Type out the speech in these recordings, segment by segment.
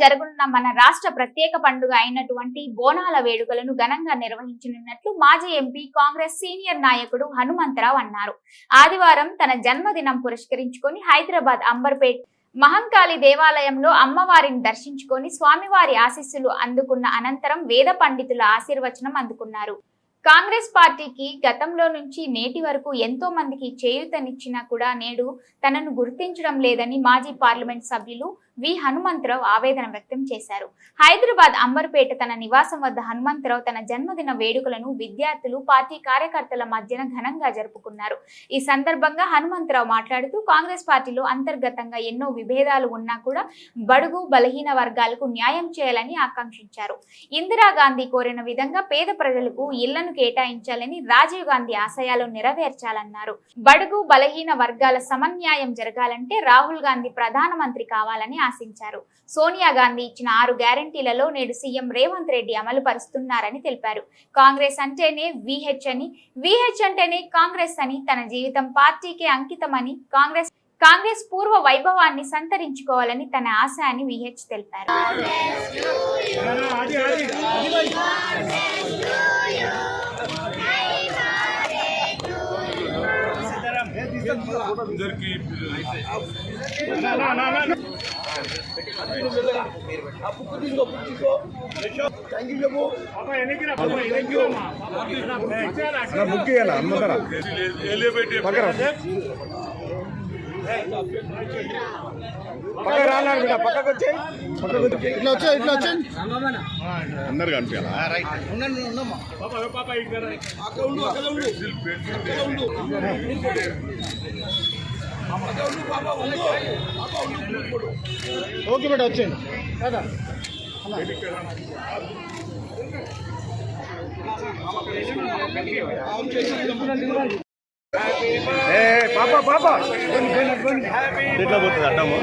జరగనున్న మన రాష్ట్ర ప్రత్యేక పండుగ అయినటువంటి బోనాల వేడుకలను ఘనంగా నిర్వహించనున్నట్లు మాజీ ఎంపీ కాంగ్రెస్ సీనియర్ నాయకుడు హనుమంతరావు అన్నారు. ఆదివారం తన జన్మదినం పురస్కరించుకొని హైదరాబాద్ అంబర్పేట్ మహంకాళి దేవాలయంలో అమ్మవారిని దర్శించుకొని స్వామివారి ఆశీస్సులు అందుకున్న అనంతరం వేద పండితుల ఆశీర్వచనం అందుకున్నారు. కాంగ్రెస్ పార్టీకి గతంలో నుంచి నేటి వరకు ఎంతో మందికి చేయూతనిచ్చినా కూడా నేడు తనను గుర్తించడం లేదని మాజీ పార్లమెంట్ సభ్యులు వి హనుమంతరావు ఆవేదన వ్యక్తం చేశారు. హైదరాబాద్ అంబర్పేట తన నివాసం వద్ద హనుమంతరావు తన జన్మదిన వేడుకలను విద్యార్థులు, పార్టీ కార్యకర్తల మధ్యన ఘనంగా జరుపుకున్నారు. ఈ సందర్భంగా హనుమంతరావు మాట్లాడుతూ కాంగ్రెస్ పార్టీలో అంతర్గతంగా ఎన్నో విభేదాలు ఉన్నా కూడా బడుగు బలహీన వర్గాలకు న్యాయం చేయాలని ఆకాంక్షించారు. ఇందిరాగాంధీ కోరిన విధంగా పేద ప్రజలకు ఇళ్లను కేటాయించాలని, రాజీవ్ గాంధీ ఆశయాలు నెరవేర్చాలన్నారు. బడుగు బలహీన వర్గాల సమన్యాయం జరగాలంటే రాహుల్ గాంధీ ప్రధానమంత్రి కావాలని ఆశించారు. సోనియా గాంధీ ఇచ్చిన 6 గ్యారంటీలలో నేడు సీఎం రేవంత్ రెడ్డి అమలు పరుస్తున్నారని తెలిపారు. కాంగ్రెస్ అంటేనే విహెచ్ అని, విహెచ్ అంటేనే కాంగ్రెస్ అని, తన జీవితం పార్టీకే అంకితమని, కాంగ్రెస్ పూర్వ వైభవాన్ని సంతరించుకోవాలని తన ఆశ అని విహెచ్ తెలిపారు. అందరు కనిపించాలా? ఓకే బేట వచ్చేయండి కదా. పాప పాప ఎట్లా పోతుంది అడ్డము?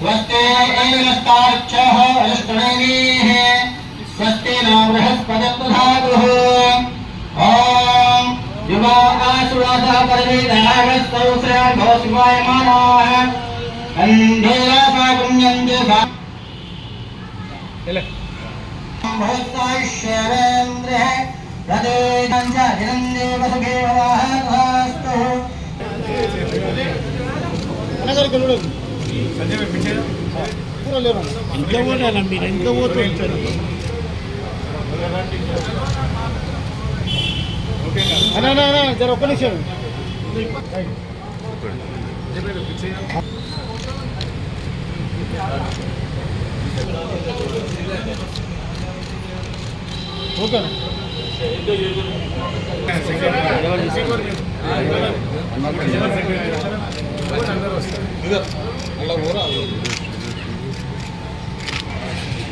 स्वस्ते ऐनस्ताक्षः अष्टनेमिः स्वस्ते न बृहस्पतिर्दधातुः ॐ युवासुरासः परिवेदागस्तौ श्रेयान्भो शिवायमानाः अन्धेरासा पुण्यन्ते भवत्सायुष्येवेन्द्रः प्रदेशञ्च हिरण्येव सुखे भवास्तु ఇంకా పోతారా మీరు? ఇంకా పోతూ ఉంటారు. జర ఒక్క నిమిషం. ఓకేనా?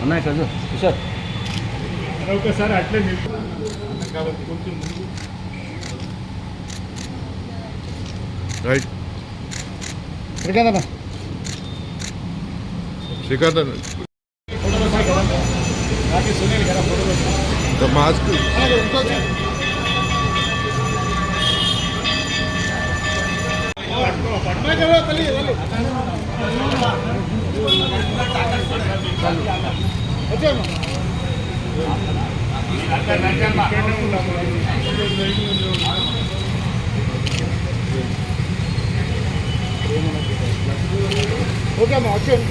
అన్నయ్య కదా సార్ ఒకసారి అట్లే right Srikanth Srikanth mask okay అమ్మా వచ్చేయండి.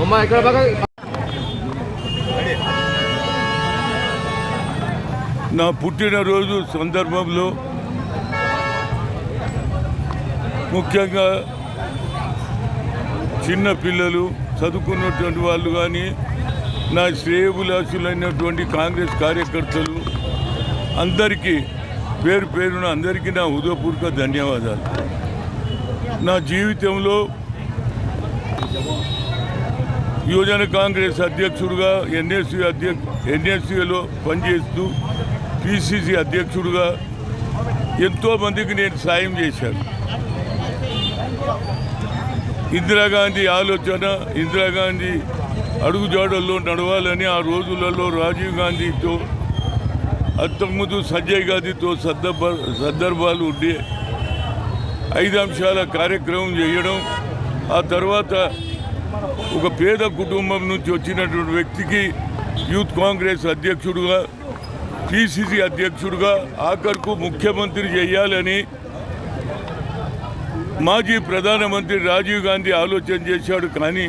అమ్మా ఇక్కడ బాగా నా పుట్టినరోజు సందర్భంలో ముఖ్యంగా చిన్న పిల్లలు చదువుకున్నటువంటి వాళ్ళు కానీ నా శ్రేయోభిలాషులైనటువంటి కాంగ్రెస్ కార్యకర్తలు అందరికీ పేరు పేరున అందరికీ నా హృదయపూర్వక ధన్యవాదాలు. నా జీవితంలో యువజన కాంగ్రెస్ అధ్యక్షుడిగా ఎన్ఎస్సీలో పనిచేస్తూ పిసిసి అధ్యక్షుడిగా ఎంతోమందికి నేను సాయం చేశాను. ఇందిరాగాంధీ ఆలోచన, ఇందిరాగాంధీ అడుగుజాడల్లో నడవాలని ఆ రోజులలో రాజీవ్ గాంధీతో అంతకుముందు సంజయ్ గాంధీతో సందర్భాలు ఉండే 5 అంశాల కార్యక్రమం చేయడం, ఆ తర్వాత ఒక పేద కుటుంబం నుంచి వచ్చినటువంటి వ్యక్తికి యూత్ కాంగ్రెస్ అధ్యక్షుడుగా, పిసిసి అధ్యక్షుడుగా, ఆఖరుకు ముఖ్యమంత్రి చేయాలని మాజీ ప్రధానమంత్రి రాజీవ్ గాంధీ ఆలోచన చేశాడు. కానీ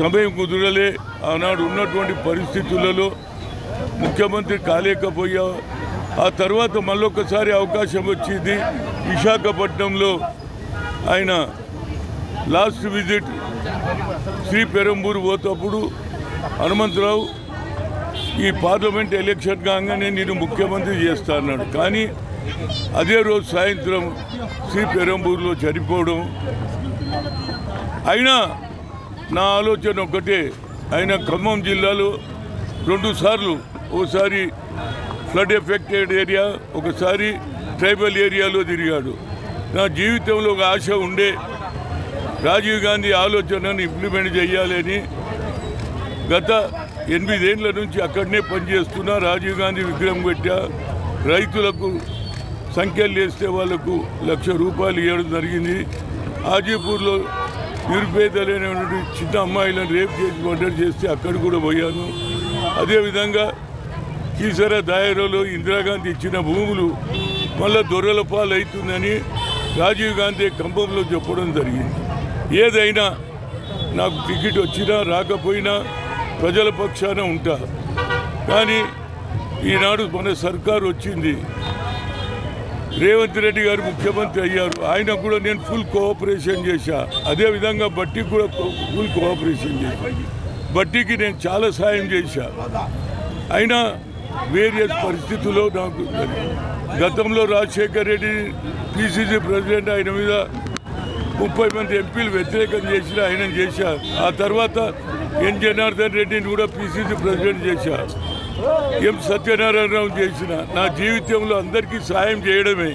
సమయం కుదరలే. ఆనాడు ఉన్నటువంటి పరిస్థితులలో ముఖ్యమంత్రి కాలేకపోయా. ఆ తర్వాత మళ్ళొకసారి అవకాశం వచ్చింది. విశాఖపట్నంలో ఆయన లాస్ట్ విజిట్ శ్రీ పెరంబూరు పోతప్పుడు హనుమంతరావు ఈ పార్లమెంట్ ఎలక్షన్ కాగానే నేను ముఖ్యమంత్రి చేస్తా అన్నాడు. కానీ అదే రోజు సాయంత్రం శ్రీ పెరంబూరులో చనిపోవడం. అయినా నా ఆలోచన ఒకటే, ఆయన ఖమ్మం జిల్లాలో 2 సార్లు, ఓసారి ఫ్లడ్ ఎఫెక్టెడ్ ఏరియా, ఒకసారి ట్రైబల్ ఏరియాలో తిరిగాడు. నా జీవితంలో ఒక ఆశ ఉండే రాజీవ్ గాంధీ ఆలోచనను ఇంప్లిమెంట్ చేయాలని గత 8 ఏళ్ల నుంచి అక్కడనే పనిచేస్తున్నా. రాజీవ్ గాంధీ విగ్రహం పెట్టా. రైతులకు సంఖ్యలు వేస్తే వాళ్లకు ₹1,00,000 ఇవ్వడం జరిగింది. హాజీపూర్లో నిరుపేదలైనటువంటి చిన్న అమ్మాయిలను రేప్ చేసి మర్డర్ చేస్తే అక్కడ కూడా పోయాను. అదేవిధంగా కీసర దాయరాలో ఇందిరాగాంధీ ఇచ్చిన భూములు మళ్ళా దొరల పాలు అవుతుందని రాజీవ్ గాంధీ ఖమ్మంలో చెప్పడం జరిగింది. ఏదైనా నాకు టికెట్ వచ్చినా రాకపోయినా ప్రజల పక్షాన ఉంటా. కానీ ఈనాడు మన సర్కారు వచ్చింది, రేవంత్ రెడ్డి గారు ముఖ్యమంత్రి అయ్యారు. ఆయన కూడా నేను ఫుల్ కోఆపరేషన్ చేశా. అదేవిధంగా బట్టికి కూడా ఫుల్ కోఆపరేషన్ చేశా. బట్టికి నేను చాలా సాయం చేశా. అయినా వేరియస్ పరిస్థితుల్లో నాకు గతంలో రాజశేఖర్ రెడ్డి పిసిసి ప్రెసిడెంట్, ఆయన మీద 30 మంది ఎంపీలు వ్యతిరేకం చేసిన ఆయన చేశారు. ఆ తర్వాత ఎన్ జనార్దన్ రెడ్డిని కూడా పిసిసి ప్రెసిడెంట్ చేశారు. ఎం సత్యనారాయణరావు చేసిన. నా జీవితంలో అందరికీ సాయం చేయడమే